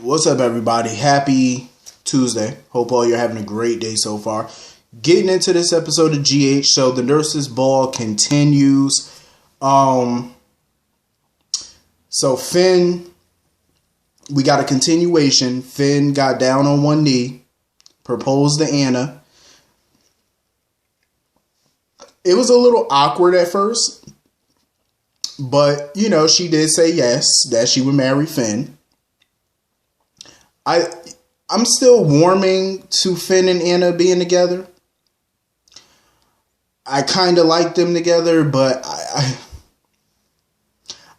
What's up, everybody? Happy Tuesday. Hope all you're having a great day so far. Getting into this episode of GH, so the Nurses Ball continues. So Finn, we got a continuation. Finn got down on one knee, proposed to Anna. It was a little awkward at first, but, you know, she did say yes, that she would marry Finn. I'm still warming to Finn and Anna being together. I kind of like them together, but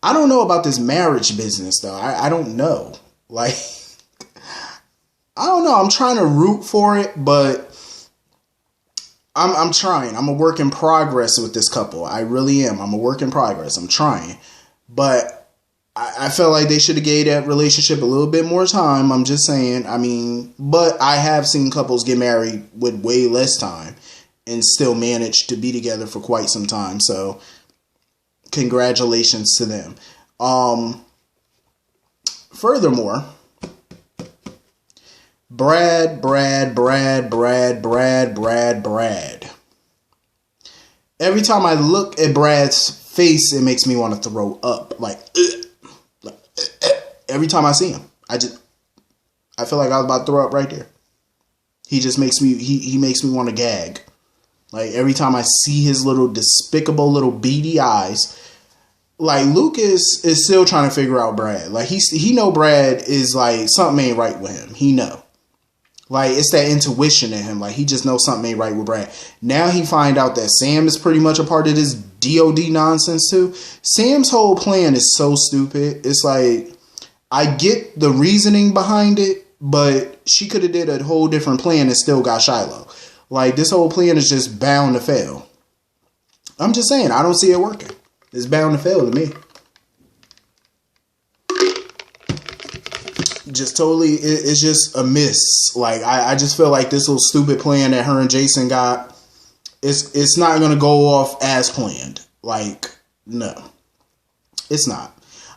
I don't know about this marriage business, though. I don't know. Like, I don't know. I'm trying to root for it, but I'm trying. I'm a work in progress with this couple. I really am. I'm a work in progress. I'm trying. But I felt like they should have gave that relationship a little bit more time. I'm just saying. I mean, but I have seen couples get married with way less time and still manage to be together for quite some time. So congratulations to them. Furthermore, Brad. Every time I look at Brad's face, it makes me want to throw up. Like, every time I see him, I feel like I was about to throw up right there. He just makes me, he makes me want to gag. Like, every time I see his little despicable little beady eyes. Like, Lucas is still trying to figure out Brad. Like, he know Brad is like, something ain't right with him. He know. Like, it's that intuition in him. Like, he just knows something ain't right with Brad. Now he find out that Sam is pretty much a part of this DOD nonsense too. Sam's whole plan is so stupid. It's like, I get the reasoning behind it, but she could have did a whole different plan and still got Shiloh. Like, this whole plan is just bound to fail. I'm just saying, I don't see it working. It's bound to fail to me. Just totally, it's just a miss. Like, I just feel like this little stupid plan that her and Jason got, it's not going to go off as planned. Like, no. It's not.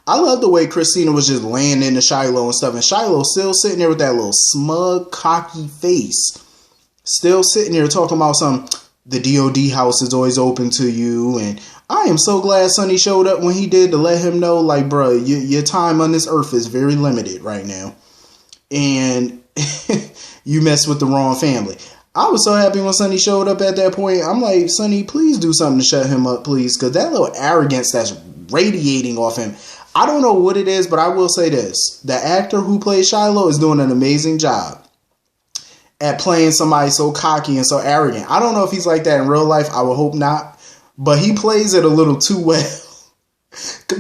I love the way Christina was just laying into Shiloh and stuff. And Shiloh still sitting there with that little smug, cocky face. Still sitting there talking about the DOD house is always open to you. And I am so glad Sonny showed up when he did to let him know, like, bro, your time on this earth is very limited right now. And you mess with the wrong family. I was so happy when Sonny showed up at that point. I'm like, Sonny, please do something to shut him up, please. Because that little arrogance that's radiating off him. I don't know what it is, but I will say this. The actor who plays Shiloh is doing an amazing job at playing somebody so cocky and so arrogant. I don't know if he's like that in real life. I would hope not. But he plays it a little too well.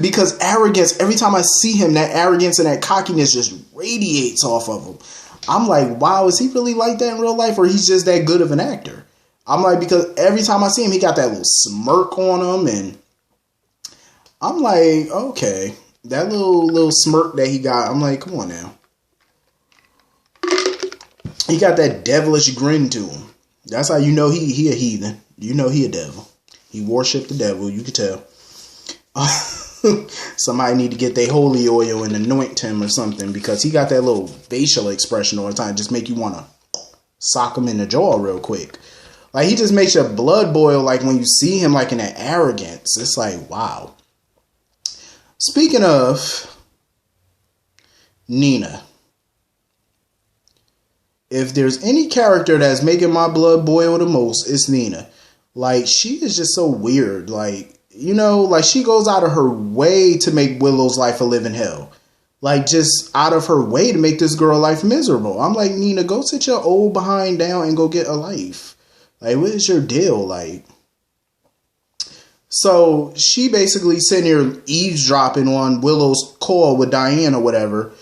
Because arrogance, every time I see him, that arrogance and that cockiness just radiates off of him. I'm like, wow, is he really like that in real life? Or he's just that good of an actor? I'm like, because every time I see him, he got that little smirk on him. And I'm like, okay. That little smirk that he got, I'm like, come on now. He got that devilish grin to him. That's how you know he a heathen. You know he a devil. He worshiped the devil, you could tell. Somebody need to get their holy oil and anoint him or something, because he got that little facial expression all the time. Just make you want to sock him in the jaw real quick. Like, he just makes your blood boil, like, when you see him, like, in that arrogance. It's like, wow. Speaking of Nina, if there's any character that's making my blood boil the most, it's Nina. Like, she is just so weird. Like, you know, like, she goes out of her way to make Willow's life a living hell. Like, just out of her way to make this girl life miserable. I'm like, Nina, go sit your old behind down and go get a life. Like, what is your deal? Like, so she basically sitting here eavesdropping on Willow's call with Diane or whatever.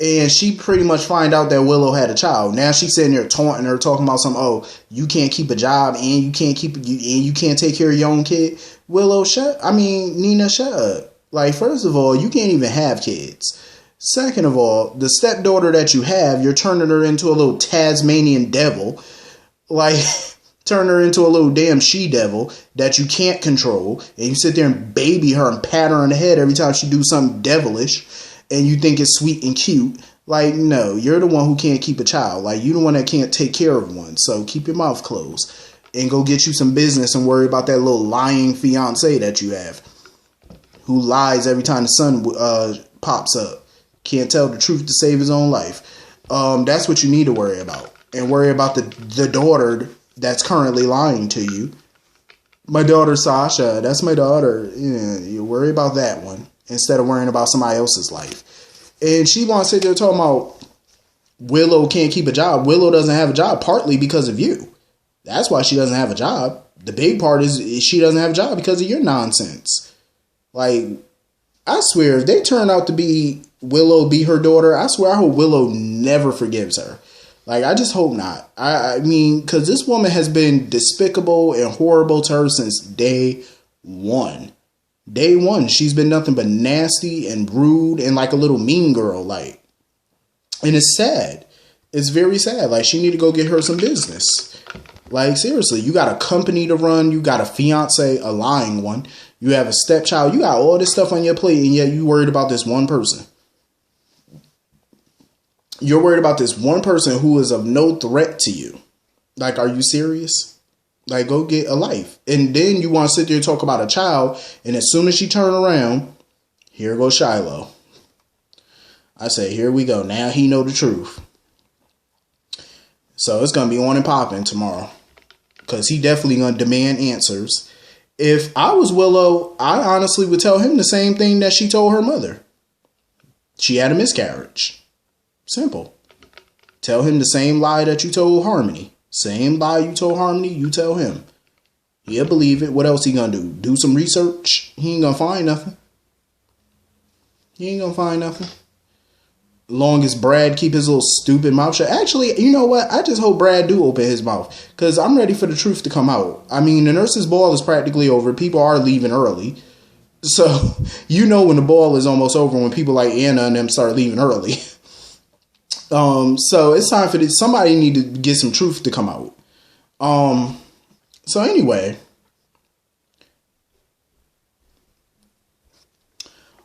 And she pretty much find out that Willow had a child. Now she's sitting there taunting her, talking about you can't keep a job and you can't take care of your own kid. Willow, Nina, shut up. Like, first of all, you can't even have kids. Second of all, the stepdaughter that you have, you're turning her into a little Tasmanian devil. Like, turn her into a little damn she-devil that you can't control. And you sit there and baby her and pat her on the head every time she do something devilish. And you think it's sweet and cute. Like, no, you're the one who can't keep a child. Like, you're the one that can't take care of one. So keep your mouth closed and go get you some business and worry about that little lying fiance that you have who lies every time the sun pops up. Can't tell the truth to save his own life. That's what you need to worry about. And worry about the daughter that's currently lying to you. My daughter Sasha, that's my daughter. Yeah, you worry about that one instead of worrying about somebody else's life. And she wants to sit there talking about Willow can't keep a job. Willow doesn't have a job partly because of you. That's why she doesn't have a job. The big part is she doesn't have a job because of your nonsense. Like, I swear, if they turn out to be Willow be her daughter, I swear I hope Willow never forgives her. Like, I just hope not. I mean, because this woman has been despicable and horrible to her since day one. Day one, she's been nothing but nasty and rude and like a little mean girl. Like, and it's sad. It's very sad. Like, she need to go get her some business. Like, seriously, you got a company to run. You got a fiance, a lying one. You have a stepchild. You got all this stuff on your plate, and yet you worried about this one person. You're worried about this one person who is of no threat to you. Like, are you serious? Like, go get a life. And then you want to sit there and talk about a child, and as soon as she turn around, here goes Shiloh. I say, here we go. Now he know the truth. So it's going to be on and popping tomorrow. Because he definitely going to demand answers. If I was Willow, I honestly would tell him the same thing that she told her mother. She had a miscarriage. Simple. Tell him the same lie that you told Harmony. Same lie you told Harmony, you tell him. He'll believe it. What else he gonna do? Do some research? He ain't gonna find nothing. He ain't gonna find nothing. Long as Brad keep his little stupid mouth shut. Actually, you know what? I just hope Brad do open his mouth. Because I'm ready for the truth to come out. I mean, the nurse's ball is practically over. People are leaving early. So, you know when the ball is almost over when people like Anna and them start leaving early. So it's time for this. Somebody need to get some truth to come out. So anyway,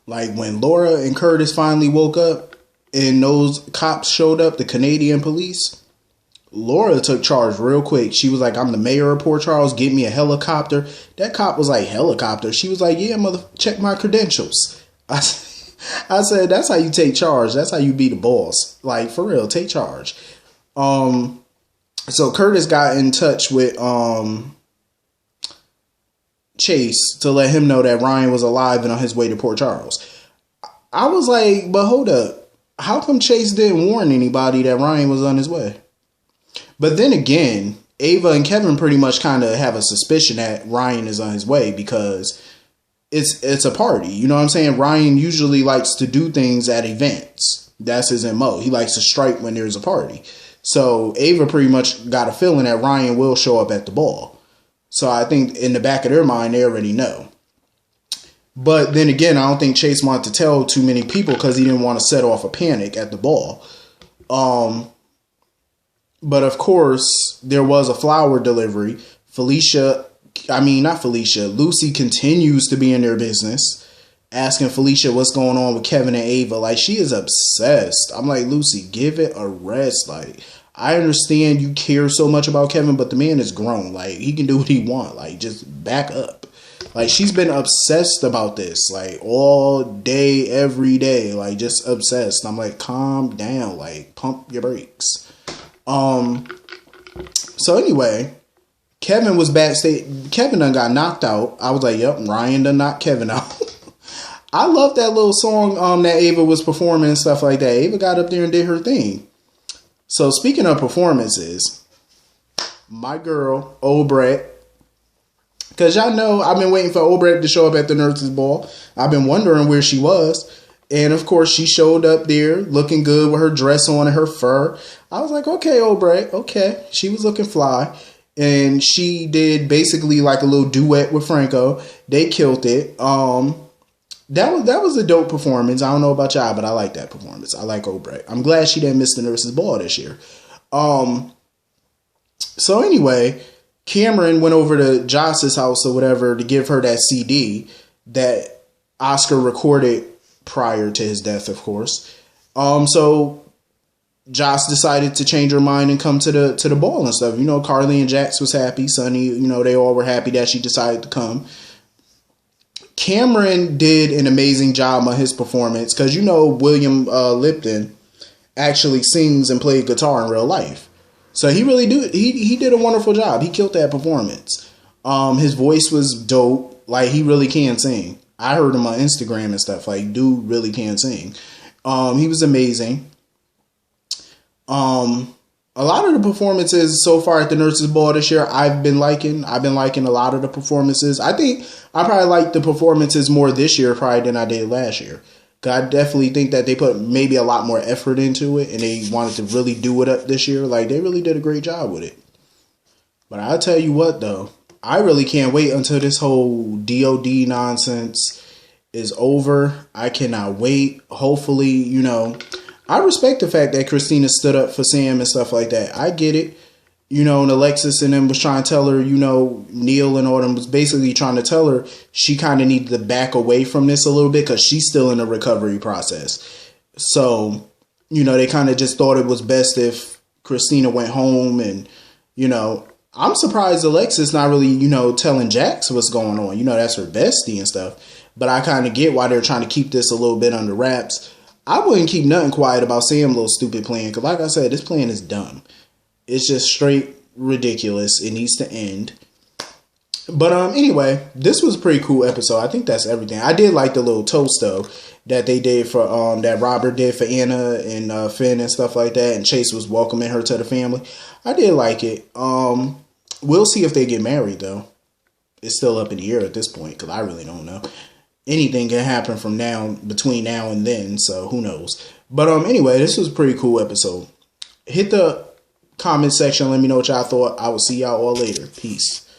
like when Laura and Curtis finally woke up and those cops showed up, the Canadian police, Laura took charge real quick. She was like, I'm the mayor of Port Charles. Get me a helicopter. That cop was like, helicopter? She was like, yeah, mother, check my credentials. I said, that's how you take charge. That's how you be the boss. Like, for real, take charge. So Curtis got in touch with Chase to let him know that Ryan was alive and on his way to Port Charles. I was like, but hold up. How come Chase didn't warn anybody that Ryan was on his way? But then again, Ava and Kevin pretty much kind of have a suspicion that Ryan is on his way because it's a party. You know what I'm saying? Ryan usually likes to do things at events. That's his MO. He likes to strike when there's a party. So Ava pretty much got a feeling that Ryan will show up at the ball. So I think in the back of their mind, they already know. But then again, I don't think Chase wanted to tell too many people because he didn't want to set off a panic at the ball. But of course, there was a flower delivery. Lucy continues to be in their business, asking Felicia what's going on with Kevin and Ava. Like, she is obsessed. I'm like, Lucy, give it a rest. Like, I understand you care so much about Kevin, but the man is grown. Like, he can do what he wants. Like, just back up. Like, she's been obsessed about this, like, all day, every day. Like, just obsessed. I'm like, calm down. Like, pump your brakes. So anyway, Kevin was backstage. Kevin done got knocked out. I was like, yep, Ryan done knocked Kevin out. I love that little song that Ava was performing and stuff like that. Ava got up there and did her thing. So speaking of performances, my girl, Obrecht, because y'all know I've been waiting for Obrecht to show up at the nurse's ball. I've been wondering where she was. And of course, she showed up there looking good with her dress on and her fur. I was like, okay, Obrecht, okay. She was looking fly. And she did basically like a little duet with Franco. They killed it. That was a dope performance. I don't know about y'all, but I like that performance. I like Obrecht. I'm glad she didn't miss the nurse's ball this year. So anyway, Cameron went over to Joss's house or whatever to give her that CD that Oscar recorded prior to his death, of course. So Joss decided to change her mind and come to the ball and stuff. You know, Carly and Jax was happy. Sonny, you know, they all were happy that she decided to come. Cameron did an amazing job on his performance because, you know, William Lipton actually sings and played guitar in real life. So he really he did a wonderful job. He killed that performance. His voice was dope. Like, he really can sing. I heard him on Instagram and stuff. Like, dude really can sing. He was amazing. A lot of the performances so far at the Nurses Ball this year, I've been liking a lot of the performances. I think I probably like the performances more this year probably than I did last year. Cause I definitely think that they put maybe a lot more effort into it and they wanted to really do it up this year. Like, they really did a great job with it. But I'll tell you what, though, I really can't wait until this whole DOD nonsense is over. I cannot wait. Hopefully, you know, I respect the fact that Christina stood up for Sam and stuff like that. I get it. You know, and Alexis and them was trying to tell her, you know, Neil and all them was basically trying to tell her she kind of needed to back away from this a little bit because she's still in the recovery process. So, you know, they kind of just thought it was best if Christina went home and, you know, I'm surprised Alexis not really, you know, telling Jax what's going on. You know, that's her bestie and stuff. But I kind of get why they're trying to keep this a little bit under wraps. I wouldn't keep nothing quiet about Sam's little stupid plan because, like I said, this plan is dumb. It's just straight ridiculous. It needs to end. But anyway, this was a pretty cool episode. I think that's everything. I did like the little toast, though, that they did for, that Robert did for Anna and Finn and stuff like that. And Chase was welcoming her to the family. I did like it. We'll see if they get married, though. It's still up in the air at this point because I really don't know. Anything can happen from between now and then, so who knows. But anyway, this was a pretty cool episode. Hit the comment section, let me know what y'all thought. I will see y'all all later. Peace.